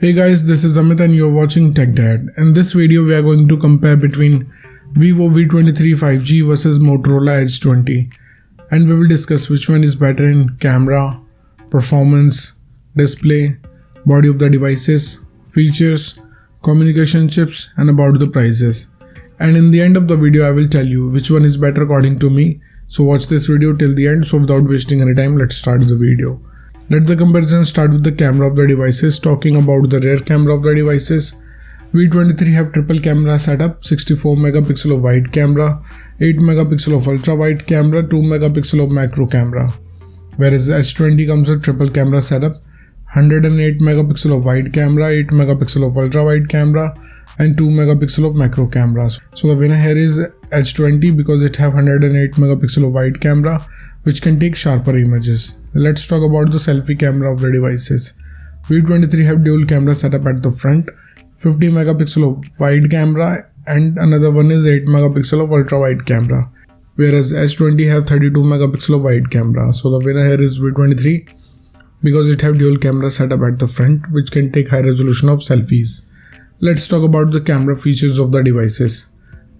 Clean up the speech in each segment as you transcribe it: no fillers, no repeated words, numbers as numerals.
Hey guys, this is Amit and you're watching Tech Dad. In this video, we are going to compare between Vivo V23 5G versus Motorola Edge 20, and we will discuss which one is better in camera, performance, display, body of the devices, features, communication chips, and about the prices. And in the end of the video, I will tell you which one is better according to me. So watch this video till the end. So without wasting any time, let's start the video. Let the comparison start with the camera of the devices. Talking about the rear camera of the devices, V23 have triple camera setup, 64 megapixel of wide camera, 8 megapixel of ultra wide camera, 2 megapixel of macro camera. Whereas H20 comes with triple camera setup, 108 megapixel of wide camera, 8 megapixel of ultra wide camera, and 2 megapixel of macro cameras. So the winner here is H20 because it have 108 megapixel of wide camera, which can take sharper images. Let's talk about the selfie camera of the devices. V23 have dual camera setup at the front, 50 megapixel of wide camera, and another one is 8 megapixel of ultra wide camera. Whereas H20 have 32 megapixel of wide camera. So the winner here is V23 because it have dual camera setup at the front, which can take high resolution of selfies. Let's talk about the camera features of the devices.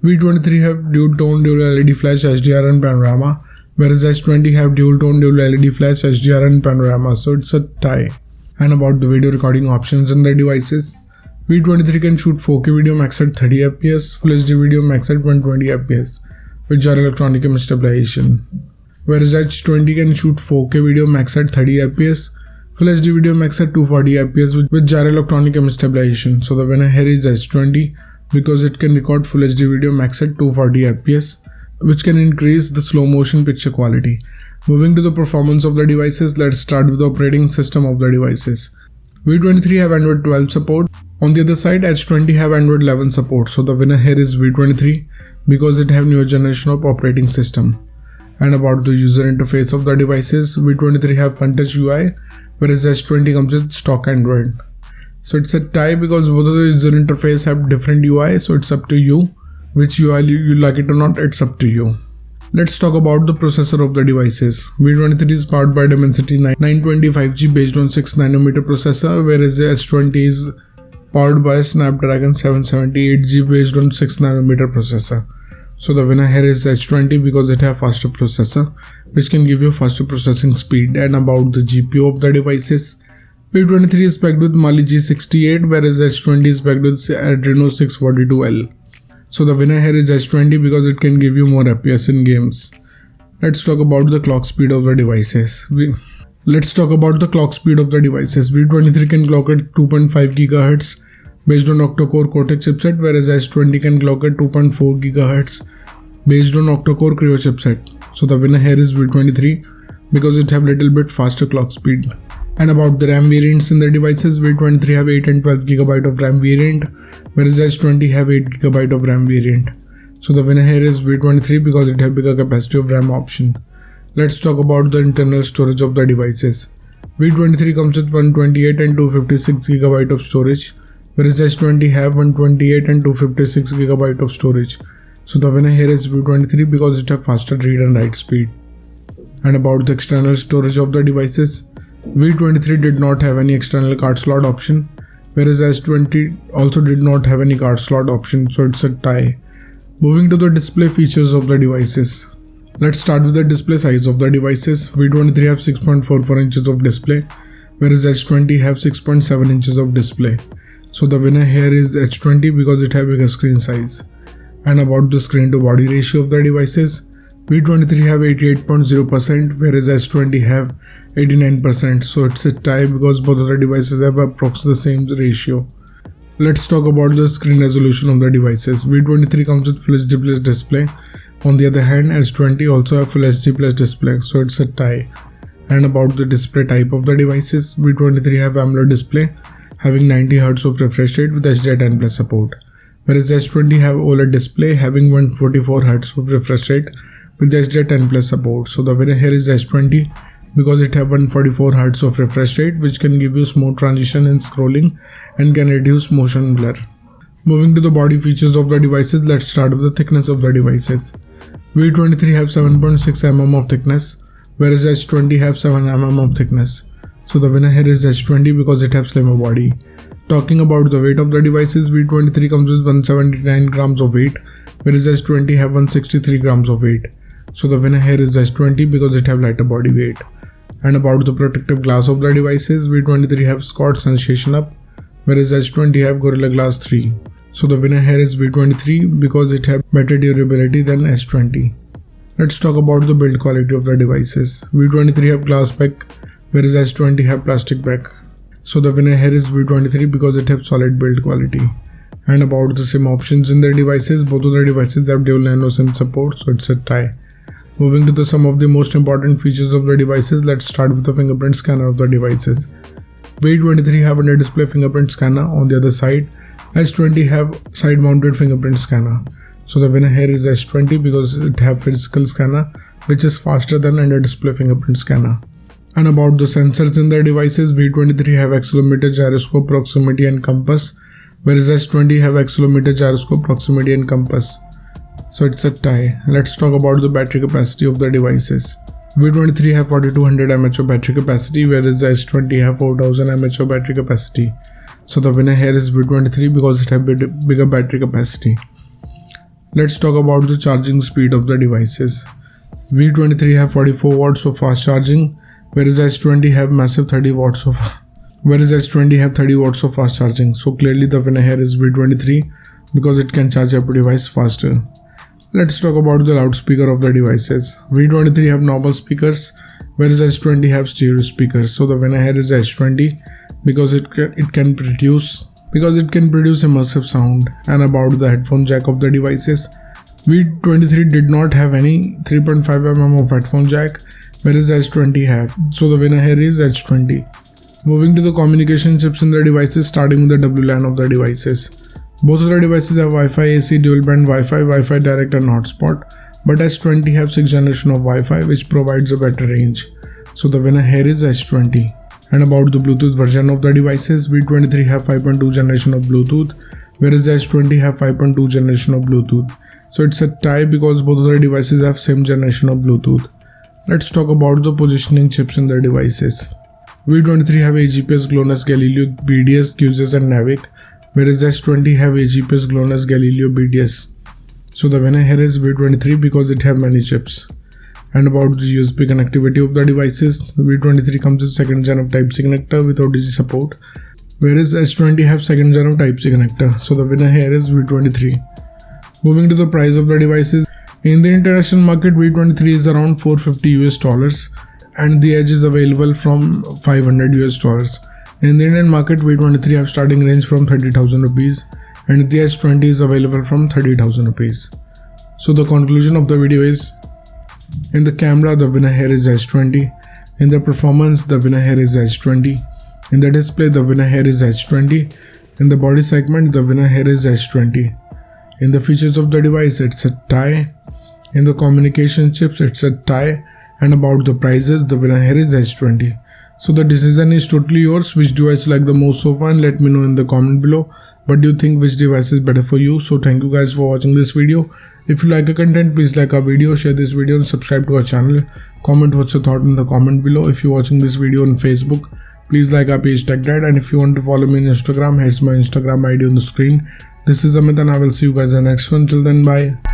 V23 have dual tone, dual LED flash, HDR and panorama, whereas H20 have dual tone, dual LED flash, HDR and panorama, so it's a tie. And about the video recording options in the devices, V23 can shoot 4K video max at 30 fps, Full HD video max at 120 fps with gyro electronic image stabilization, whereas H20 can shoot 4K video max at 30 fps, Full HD video max at 240 fps with gyro electronic image stabilization. So the winner here is H20 because it can record Full HD video max at 240 fps, which can increase the slow motion picture quality. Moving to the performance of the devices, let's start with the operating system of the devices. V23 have Android 12 support. On the other side, H20 have Android 11 support. So the winner here is V23 because it have newer generation of operating system. And about the user interface of the devices, V23 have FunTouch UI, whereas H20 comes with stock Android. So it's a tie because both of the user interface have different UI, so it's up to you. Which UI you like it or not, it's up to you. Let's talk about the processor of the devices. V23 is powered by Dimensity 920 5G based on 6nm processor, whereas the H20 is powered by Snapdragon 778G based on 6nm processor. So the winner here is H20 because it has faster processor, which can give you faster processing speed. And about the GPU of the devices, V23 is packed with Mali G68, whereas H20 is packed with Adreno 642L. So the winner here is H20 because it can give you more FPS in games. Let's talk about the clock speed of the devices. V23 can clock at 2.5 GHz based on octa-core Cortex chipset, whereas H20 can clock at 2.4 GHz based on octa-core Creo chipset. So the winner here is V23 because it have little bit faster clock speed. And about the RAM variants in the devices, V23 have 8 and 12 GB of RAM variant, whereas H20 have 8 GB of RAM variant. So the winner here is V23 because it have bigger capacity of RAM option. Let's talk about the internal storage of the devices. V23 comes with 128 and 256 GB of storage, whereas H20 have 128 and 256 GB of storage. So the winner here is V23 because it have faster read and write speed. And about the external storage of the devices, V23 did not have any external card slot option, whereas H20 also did not have any card slot option, so it's a tie. Moving to the display features of the devices. Let's start with the display size of the devices. V23 have 6.44 inches of display, whereas H20 have 6.7 inches of display. So the winner here is H20 because it have bigger screen size. And about the screen to body ratio of the devices, V23 have 88.0%, whereas H20 have 89%, so it's a tie because both of the devices have approximately the same ratio. Let's talk about the screen resolution of the devices. V23 comes with Full HD Plus display. On the other hand, H20 also have Full HD Plus display, so it's a tie. And about the display type of the devices, V23 have AMOLED display having 90 Hz of refresh rate with HDR10 Plus support, whereas H20 have OLED display having 144 Hz of refresh rate with HDR10 Plus support. So the winner here is H20 because it have 144 Hz of refresh rate, which can give you smooth transition in scrolling and can reduce motion blur. Moving to the body features of the devices, let's start with the thickness of the devices. V23 have 7.6 mm of thickness, whereas H20 have 7 mm of thickness. So the winner here is H20 because it has slimmer body. Talking about the weight of the devices, V23 comes with 179 grams of weight, whereas S20 have 163 grams of weight. So the winner here is S20 because it have lighter body weight. And about the protective glass of the devices, V23 have Scott Sensation Up, whereas S20 have Gorilla Glass 3. So the winner here is V23 because it have better durability than S20. Let's talk about the build quality of the devices. V23 have glass back, whereas S20 have plastic back. So the winner here is V23 because it have solid build quality. And about the SIM options in their devices, both of the devices have dual nano SIM support, so it's a tie. Moving to some of the most important features of the devices, let's start with the fingerprint scanner of the devices. V23 have under display fingerprint scanner. On the other side, S20 have side mounted fingerprint scanner. So the winner here is S20 because it have physical scanner which is faster than under display fingerprint scanner. And about the sensors in their devices, V23 have accelerometer, gyroscope, proximity and compass, whereas S20 have accelerometer, gyroscope, proximity and compass. So it's a tie. Let's talk about the battery capacity of the devices. V23 have 4200 mAh of battery capacity, whereas S20 have 4000 mAh of battery capacity. So the winner here is V23 because it have bigger battery capacity. Let's talk about the charging speed of the devices. V23 have 44 watts of fast charging, whereas S20 have massive 30 watts of fast charging. So clearly the winner here is V23 because it can charge up a device faster. Let's talk about the loudspeaker of the devices. V23 have normal speakers, whereas S20 have stereo speakers. So the winner here is S20 because it can produce immersive sound. And about the headphone jack of the devices, V23 did not have any 3.5mm of headphone jack, whereas S20 have. So the winner here is S20. Moving to the communication chips in the devices, starting with the WLAN of the devices. Both of the devices have Wi-Fi AC, dual band Wi-Fi, Wi-Fi direct and hotspot, but S20 have 6th generation of Wi-Fi which provides a better range. So the winner here is S20. And about the Bluetooth version of the devices, V23 have 5.2 generation of Bluetooth, whereas S20 have 5.2 generation of Bluetooth. So it's a tie because both of the devices have same generation of Bluetooth. Let's talk about the positioning chips in their devices. V23 have AGPS, GLONASS, Galileo, BDS, QGIS and NAVIC, whereas S20 have AGPS, GLONASS, Galileo, BDS. So the winner here is V23 because it have many chips. And about the USB connectivity of the devices, V23 comes with 2nd gen of Type-C connector with OTG support, whereas S20 have 2nd gen of Type-C connector. So the winner here is V23. Moving to the price of the devices, in the international market, V23 is around $450 and the Edge is available from $500. In the Indian market, V23 have starting range from 30,000 rupees and the S20 is available from 30,000 rupees. So the conclusion of the video is, in the camera, the winner here is S20. In the performance, the winner here is S20. In the display, the winner here is S20. In the body segment, the winner here is S20. In the features of the device, it's a tie. In the communication chips, it's a tie. And about the prices, the winner here is S20. So the decision is totally yours. Which device you like the most so far, and let me know in the comment below. What do you think, which device is better for you? So thank you guys for watching this video. If you like our content, please like our video, share this video and subscribe to our channel. Comment what's your thought in the comment below. If you're watching this video on Facebook, please like our page TechDad, and if you want to follow me on Instagram, here's my Instagram ID on the screen. This is Amit and I will see you guys in the next one. Till then, bye.